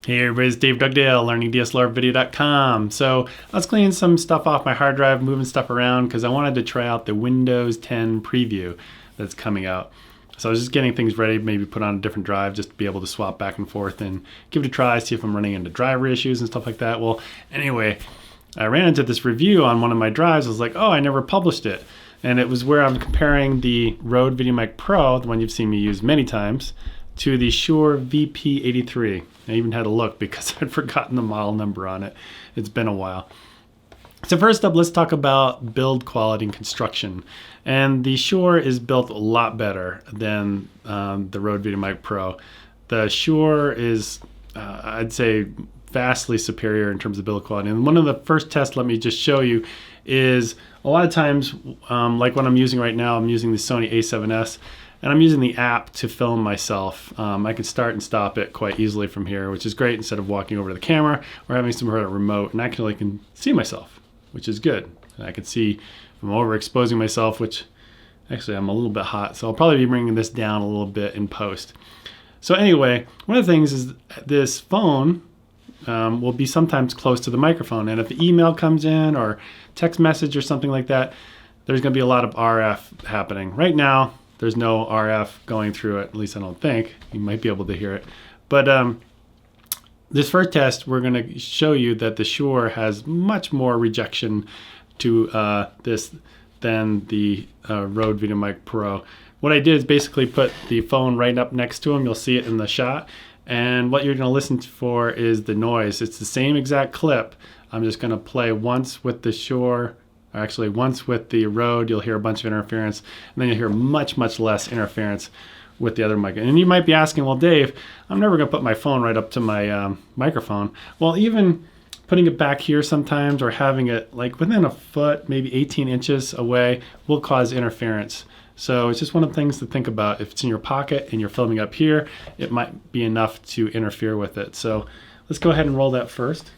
Hey everybody, it's Dave Dugdale, learningdslrvideo.com. So I was cleaning some stuff off my hard drive, moving stuff around because I wanted to try out the Windows 10 preview that's coming out. So I was just getting things ready, maybe put on a different drive just to be able to swap back and forth and give it a try, see if I'm running into driver issues and stuff like that. Well, anyway, I ran into this review on one of my drives. I was like, oh, I never published it. And it was where I'm comparing the Rode VideoMic Pro, the one you've seen me use many times, to the Shure VP83. I even had to look because I'd forgotten the model number on it. It's been a while. So first up, let's talk about build quality and construction. And the Shure is built a lot better than the Rode VideoMic Pro. The Shure is, I'd say, vastly superior in terms of build quality. And one of the first tests, let me just show you, is a lot of times, like what I'm using right now, I'm using the Sony A7S, and I'm using the app to film myself. I can start and stop it quite easily from here, which is great instead of walking over to the camera or having somewhere at a remote. And actually I can see myself, which is good. And I can see if I'm overexposing myself, which actually I'm a little bit hot. So I'll probably be bringing this down a little bit in post. So anyway, one of the things is this phone will be sometimes close to the microphone. And if the email comes in or text message or something like that, there's gonna be a lot of RF happening. Right now, there's no RF going through it, at least I don't think. You might be able to hear it. But this first test, we're gonna show you that the Shure has much more rejection to this than the Rode VideoMic Pro. What I did is basically put the phone right up next to him. You'll see it in the shot. And what you're gonna listen for is the noise. It's the same exact clip. I'm just gonna play once with the Shure, actually once with the Rode. You'll hear a bunch of interference, and then you'll hear much, much less interference with the other mic. And you might be asking, well, Dave, I'm never gonna put my phone right up to my microphone. Well, even putting it back here sometimes or having it like within a foot, maybe 18 inches away will cause interference. So it's just one of the things to think about. If it's in your pocket and you're filming up here, it might be enough to interfere with it. So let's go ahead and roll that first.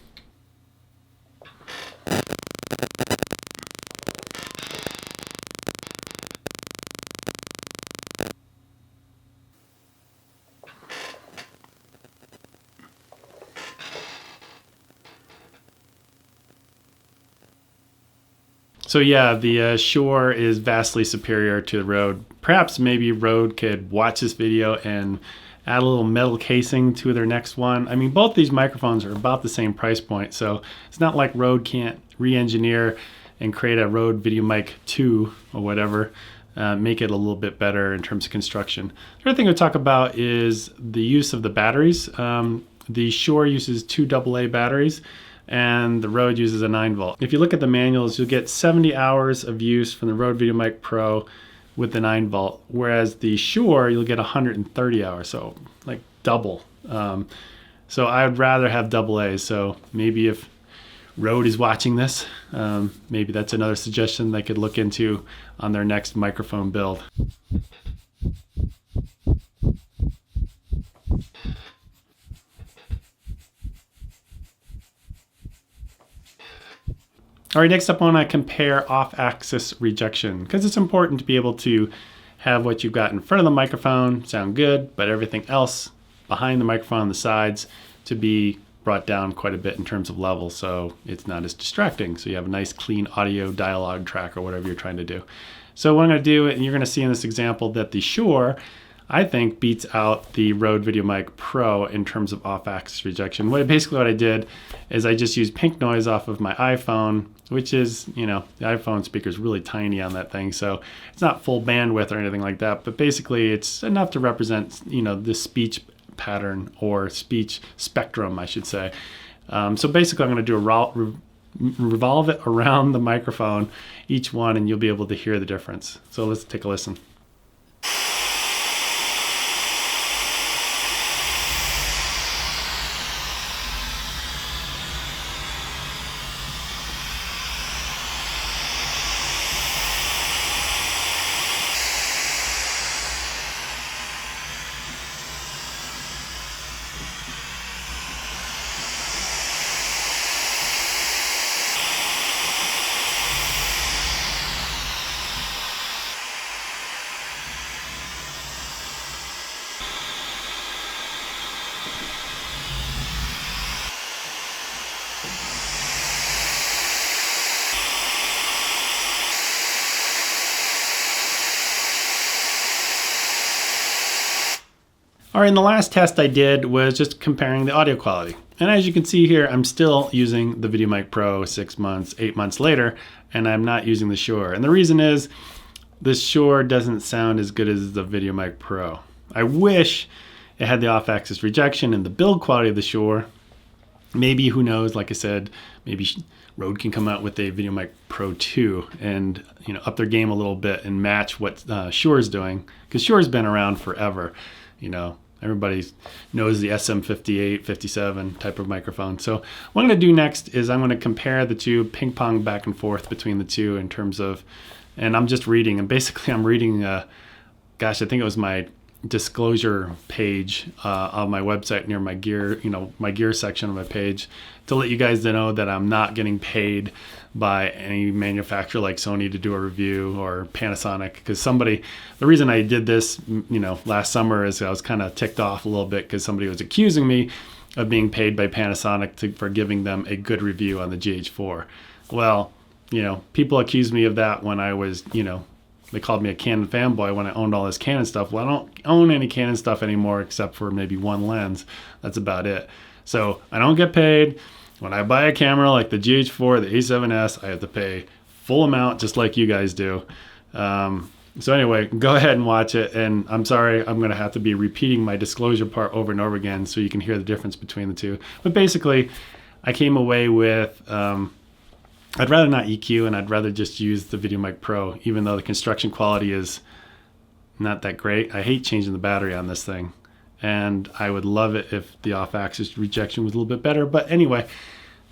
So yeah, the Shure is vastly superior to the Rode. Perhaps maybe Rode could watch this video and add a little metal casing to their next one. I mean, both these microphones are about the same price point, so it's not like Rode can't re-engineer and create a Rode VideoMic 2 or whatever, make it a little bit better in terms of construction. The other thing we'll talk about is the use of the batteries. The Shure uses 2 AA batteries, and the Rode uses a 9-volt. If you look at the manuals, you'll get 70 hours of use from the Rode VideoMic Pro with the 9-volt, whereas the Shure, you'll get 130 hours, so like double. So I would rather have AA, so maybe if Rode is watching this, maybe that's another suggestion they could look into on their next microphone build. All right, next up I want to compare off-axis rejection because it's important to be able to have what you've got in front of the microphone sound good, but everything else behind the microphone on the sides to be brought down quite a bit in terms of level so it's not as distracting. So you have a nice clean audio dialogue track or whatever you're trying to do. So what I'm going to do, and you're going to see in this example that the Shure, I think, beats out the Rode VideoMic Pro in terms of off-axis rejection. Basically what I did is I just used pink noise off of my iPhone, which is, you know, the iPhone speaker is really tiny on that thing, so it's not full bandwidth or anything like that, but basically it's enough to represent, you know, the speech pattern or speech spectrum, I should say. So basically I'm going to do a revolve it around the microphone, each one, and you'll be able to hear the difference. So let's take a listen. right, and the last test I did was just comparing the audio quality. And as you can see here, I'm still using the VideoMic Pro 6 months, 8 months later, and I'm not using the Shure. And the reason is the Shure doesn't sound as good as the VideoMic Pro. I wish it had the off-axis rejection and the build quality of the Shure. Maybe, who knows, like I said, maybe Rode can come out with a VideoMic Pro 2 and up their game a little bit and match what Shure's doing, because Shure's been around forever. Everybody knows the SM58, 57 type of microphone. So what I'm going to do next is I'm going to compare the two, ping pong back and forth between the two in terms of, and I'm just reading, and basically I'm reading, gosh, I think it was my disclosure page on my website near my gear, my gear section of my page, to let you guys know that I'm not getting paid by any manufacturer like Sony to do a review, or Panasonic, because the reason I did this, last summer is I was kind of ticked off a little bit because somebody was accusing me of being paid by Panasonic for giving them a good review on the GH4. Well, people accused me of that when I was, they called me a Canon fanboy when I owned all this Canon stuff. Well, I don't own any Canon stuff anymore except for maybe one lens. That's about it. So I don't get paid. When I buy a camera like the GH4, the A7S, I have to pay full amount just like you guys do. So anyway, go ahead and watch it. And I'm sorry, I'm going to have to be repeating my disclosure part over and over again so you can hear the difference between the two. But basically, I came away with, I'd rather not EQ, and I'd rather just use the VideoMic Pro, even though the construction quality is not that great. I hate changing the battery on this thing, and I would love it if the off-axis rejection was a little bit better. But anyway,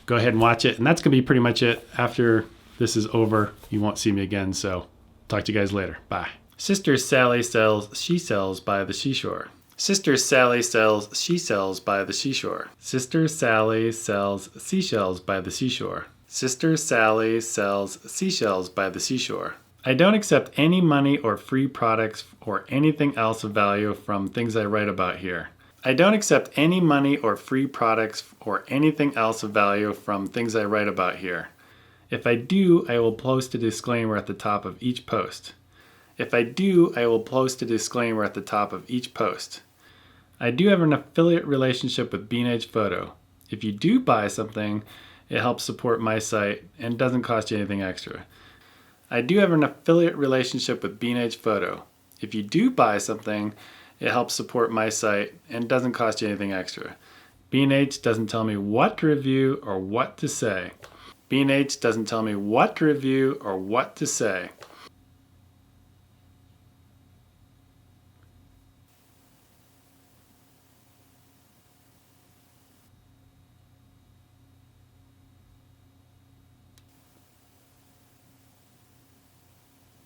go ahead and watch it, and that's going to be pretty much it. After this is over, you won't see me again, so talk to you guys later. Bye. Sister Sally sells she sells by the seashore. Sister Sally sells she sells by the seashore. Sister Sally sells seashells by the seashore. Sister Sally sells seashells by the seashore. I don't accept any money or free products or anything else of value from things I write about here. I don't accept any money or free products or anything else of value from things I write about here. If I do, I will post a disclaimer at the top of each post. If I do, I will post a disclaimer at the top of each post. I do have an affiliate relationship with Beanage Photo. If you do buy something, it helps support my site and doesn't cost you anything extra. I do have an affiliate relationship with Beanage Photo. If you do buy something, it helps support my site and doesn't cost you anything extra. Beanage doesn't tell me what to review or what to say. Beanage doesn't tell me what to review or what to say.